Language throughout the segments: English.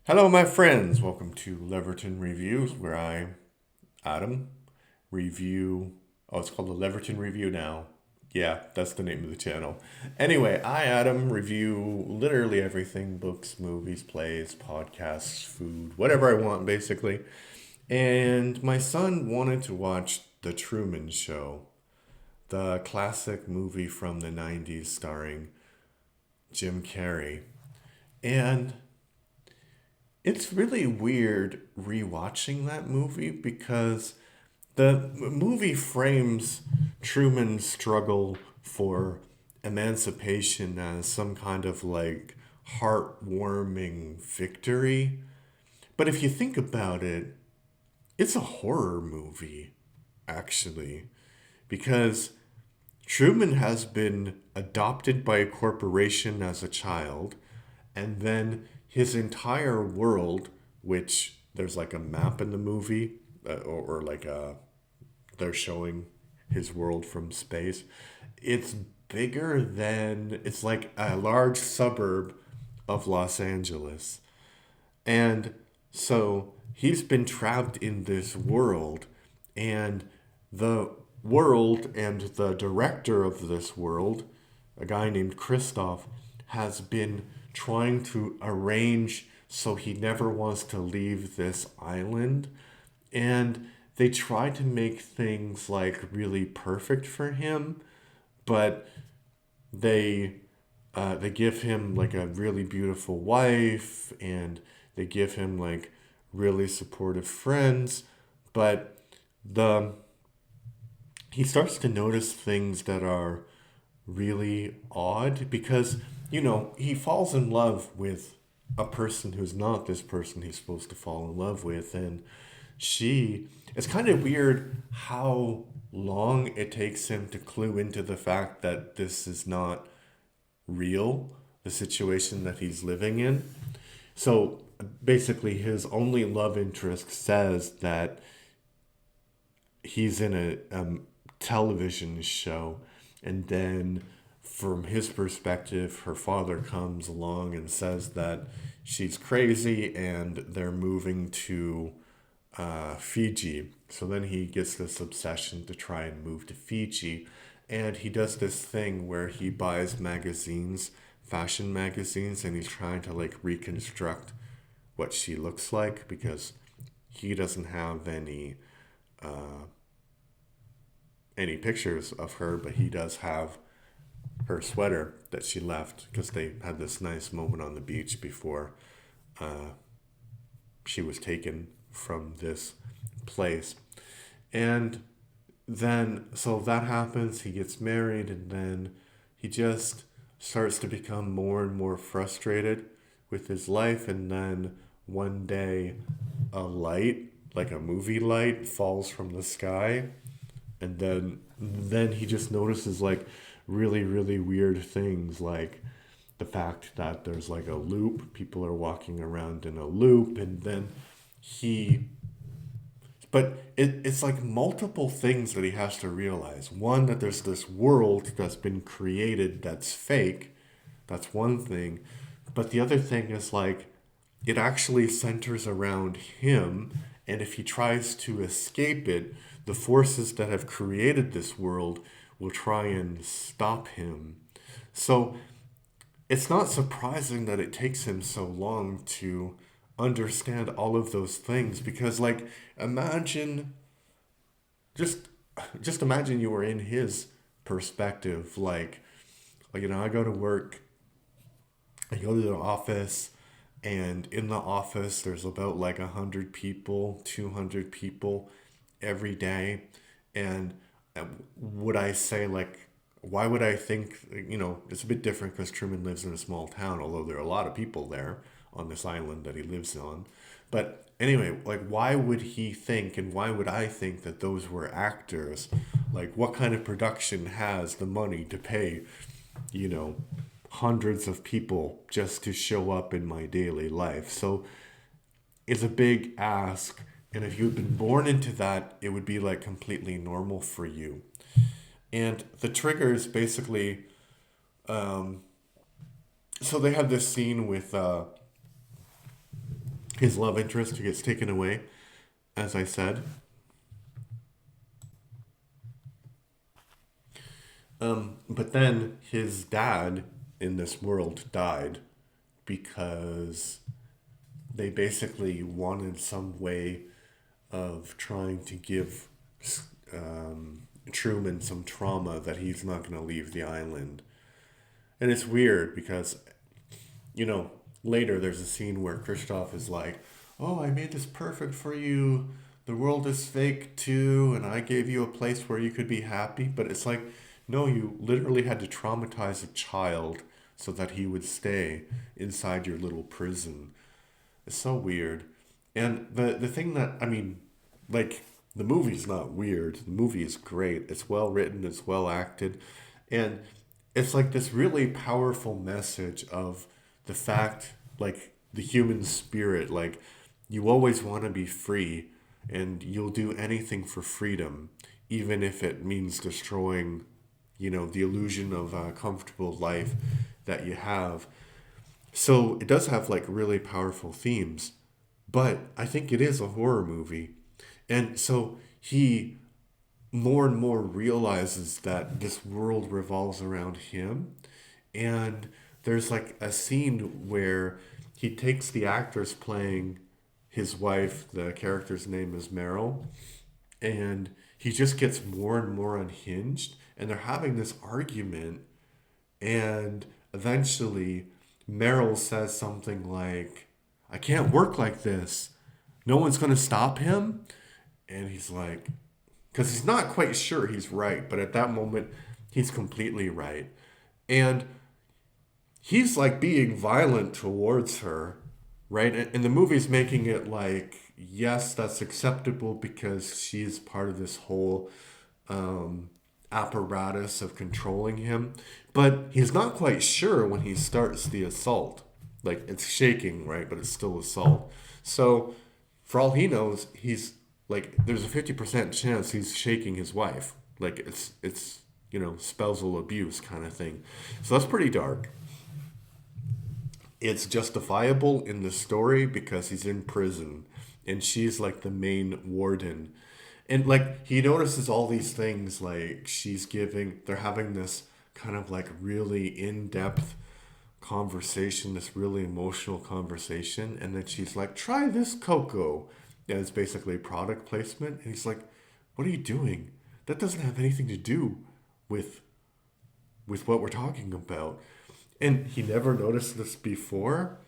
Hello, my friends. Welcome to Leverton Reviews, where Adam, review. Oh, it's called the Leverton Review now. Yeah, that's the name of the channel. Anyway, Adam, review literally everything: books, movies, plays, podcasts, food, whatever I want, basically. And my son wanted to watch The Truman Show, the classic movie from the 90s starring Jim Carrey. And it's really weird rewatching that movie because the movie frames Truman's struggle for emancipation as some kind of like heartwarming victory. But if you think about it, it's a horror movie, actually, because Truman has been adopted by a corporation as a child, and then his entire world, which there's like a map in the movie, or like they're showing his world from space. It's bigger than it's like a large suburb of Los Angeles. And so he's been trapped in this world, and the world and the director of this world, a guy named Christoph, has been trying to arrange so he never wants to leave this island. And they try to make things like really perfect for him, but they they give him like a really beautiful wife, and they give him like really supportive friends, but the he starts to notice things that are really odd because he falls in love with a person who's not this person he's supposed to fall in love with. And she it's kind of weird how long it takes him to clue into the fact that this is not real, the situation that he's living in. So basically, his only love interest says that he's in a television show, and then from his perspective, her father comes along and says that she's crazy and they're moving to Fiji. So then he gets this obsession to try and move to Fiji. And he does this thing where he buys magazines, fashion magazines, and he's trying to like reconstruct what she looks like because he doesn't have any pictures of her, but he does have her sweater that she left because they had this nice moment on the beach before she was taken from this place. And then, so that happens, he gets married, and then he just starts to become more and more frustrated with his life. And then one day, a light, like a movie light, falls from the sky, and then he just notices like really weird things, like the fact that there's like a loop, people are walking around in a loop. And then he but it's like multiple things that he has to realize. One, that there's this world that's been created that's fake. That's one thing. But the other thing is like it actually centers around him. And if he tries to escape it, the forces that have created this world will try and stop him. So it's not surprising that it takes him so long to understand all of those things because like imagine just just imagine you were in his perspective. I go to work, I go to the office, and in the office there's about like 100 people, 200 people every day. And would I say like why would I think, it's a bit different because Truman lives in a small town, although there are a lot of people there on this island that he lives on. But anyway, like why would he think and why would I think that those were actors? Like what kind of production has the money to pay, you know, hundreds of people just to show up in my daily life? So it's a big ask. And if you'd been born into that, it would be like completely normal for you. And the trigger is basically, so they have this scene with his love interest who gets taken away, as I said. But then his dad in this world died because they basically wanted some way of trying to give Truman some trauma that he's not going to leave the island. And it's weird because, you know, later there's a scene where Kristoff is like, "Oh, I made this perfect for you. The world is fake too, and I gave you a place where you could be happy." But it's like, no, you literally had to traumatize a child so that he would stay inside your little prison. It's so weird. And the thing that, I mean, like, the movie's not weird. The movie is great. It's well written, it's well acted. And it's like this really powerful message of the fact, like, the human spirit. Like, you always want to be free, and you'll do anything for freedom, even if it means destroying, the illusion of a comfortable life that you have. So it does have like really powerful themes, but I think it is a horror movie. And so he more and more realizes that this world revolves around him. And there's like a scene where he takes the actress playing his wife, the character's name is Meryl, and he just gets more and more unhinged. And they're having this argument, and eventually Meryl says something like, "I can't work like this. No one's going to stop him." And he's like, because he's not quite sure he's right, but at that moment, he's completely right. And he's like being violent towards her, right? And the movie's making it like, yes, that's acceptable because she's part of this whole apparatus of controlling him. But he's not quite sure when he starts the assault. Like, it's shaking, right? But it's still assault. So, for all he knows, he's like, there's a 50% chance he's shaking his wife. Like, it's spousal abuse kind of thing. So that's pretty dark. It's justifiable in the story because he's in prison and she's like the main warden. And like he notices all these things, like they're having this kind of like really in-depth conversation, this really emotional conversation, and then she's like, "Try this cocoa." And it's basically product placement. And he's like, "What are you doing? That doesn't have anything to do with what we're talking about." And he never noticed this before.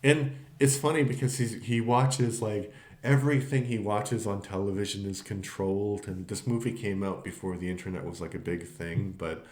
And it's funny because he watches like everything he watches on television is controlled. And this movie came out before the internet was like a big thing, but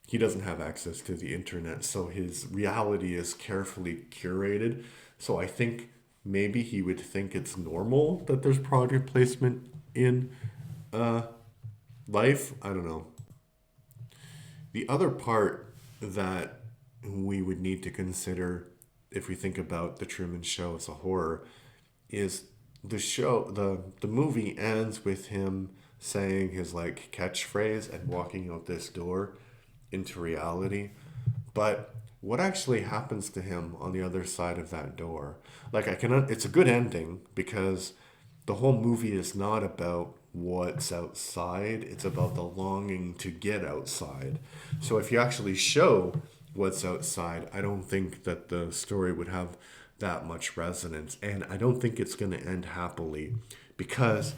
he doesn't have access to the internet, so his reality is carefully curated. So I think maybe he would think it's normal that there's product placement in uh, life. I don't know. The other part that we would need to consider if we think about the Truman Show as a horror is the movie ends with him saying his like catchphrase and walking out this door into reality. But what actually happens to him on the other side of that door? Like it's a good ending because the whole movie is not about what's outside, it's about the longing to get outside. So if you actually show what's outside, I don't think that the story would have that much resonance. And I don't think it's going to end happily because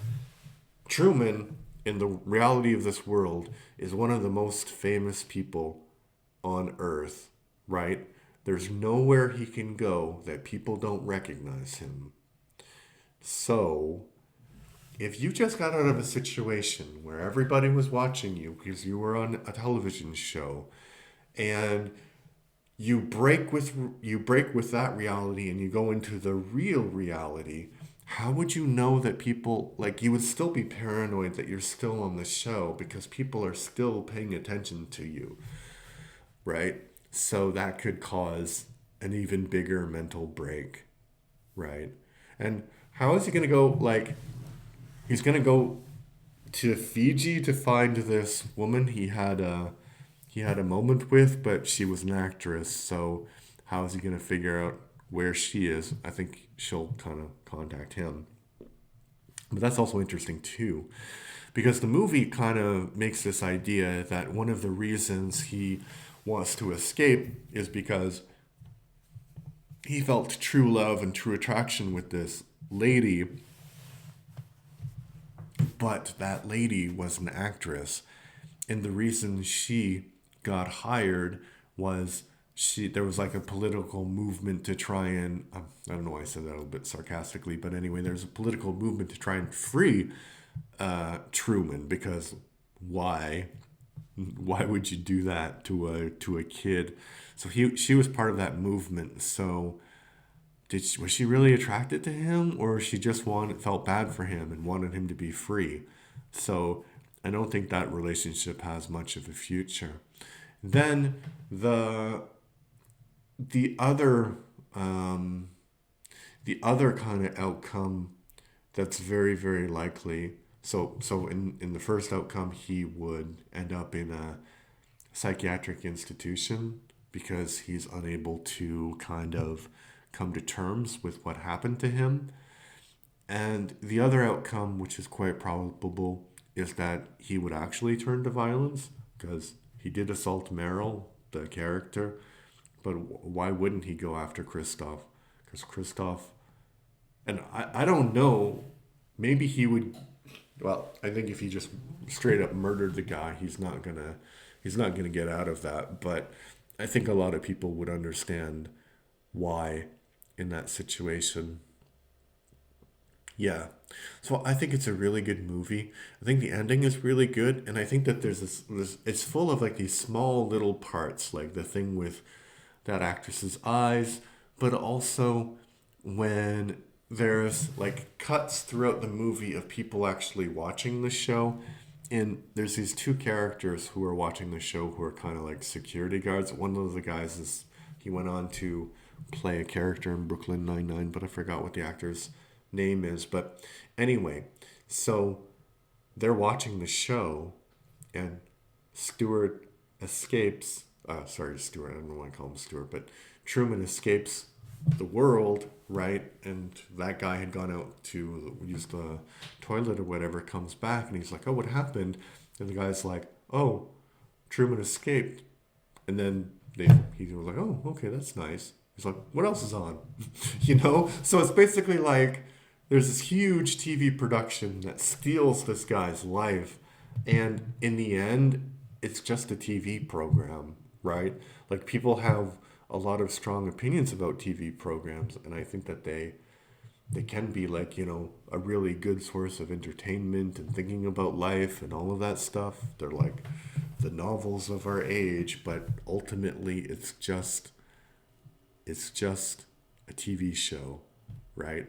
Truman, in the reality of this world, is one of the most famous people on Earth, right? There's nowhere he can go that people don't recognize him. So, if you just got out of a situation where everybody was watching you because you were on a television show and you break with that reality and you go into the real reality, how would you know that people, like, you would still be paranoid that you're still on the show because people are still paying attention to you, right? So that could cause an even bigger mental break, right? And how is he going to go, like, he's going to go to Fiji to find this woman he had a moment with, but she was an actress. So how is he going to figure out where she is. I think she'll kind of contact him. But that's also interesting too, because the movie kind of makes this idea that one of the reasons he wants to escape is because he felt true love and true attraction with this lady, but that lady was an actress. And the reason she got hired was there was like a political movement to try and I don't know why I said that a little bit sarcastically, but anyway, there's a political movement to try and free Truman, because why would you do that to a kid? So she was part of that movement. So was she really attracted to him, or she just felt bad for him and wanted him to be free? So I don't think that relationship has much of a future. Then the other um, the other kind of outcome that's very, very likely. So in the first outcome, he would end up in a psychiatric institution because he's unable to kind of come to terms with what happened to him. And the other outcome, which is quite probable, is that he would actually turn to violence because he did assault Meryl, the character. But why wouldn't he go after Christoph? Because Christoph, and I don't know, maybe he would. Well, I think if he just straight up murdered the guy, he's not gonna get out of that. But I think a lot of people would understand why in that situation. Yeah. So I think it's a really good movie. I think the ending is really good, and I think that there's this it's full of like these small little parts, like the thing with that actress's eyes, but also when there's like cuts throughout the movie of people actually watching the show. And there's these two characters who are watching the show who are kind of like security guards. One of the guys he went on to play a character in Brooklyn Nine-Nine, but I forgot what the actor's name is. But anyway, so they're watching the show, and Stewart escapes. Sorry, Stewart. I don't know why I call him Stewart, but Truman escapes the world, right? And that guy had gone out to use the toilet or whatever. Comes back and he's like, "Oh, what happened?" And the guy's like, "Oh, Truman escaped." And then he was like, "Oh, okay, that's nice." He's like, "What else is on?" So it's basically like there's this huge TV production that steals this guy's life, and in the end, it's just a TV program, right? Like people have a lot of strong opinions about TV programs, and I think that they can be like, a really good source of entertainment and thinking about life and all of that stuff. They're like the novels of our age, but ultimately it's just a TV show, right?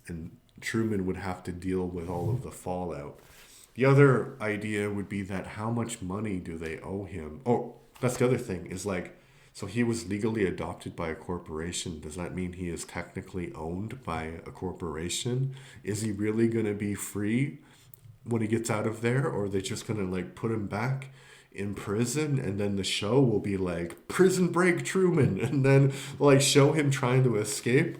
And Truman would have to deal with all of the fallout. The other idea would be that how much money do they owe him? Oh, that's the other thing is like, so he was legally adopted by a corporation. Does that mean he is technically owned by a corporation? Is he really going to be free when he gets out of there? Or are they just going to like put him back in prison, and then the show will be like Prison Break Truman, and then like show him trying to escape?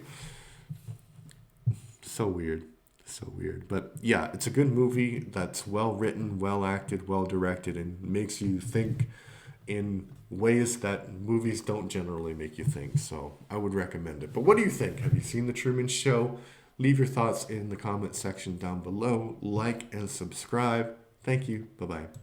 So weird. So weird. But yeah, it's a good movie that's well written, well acted, well directed, and makes you think in ways that movies don't generally make you think. So I would recommend it. But what do you think? Have you seen The Truman Show? Leave your thoughts in the comment section down below. Like and subscribe. Thank you. Bye bye.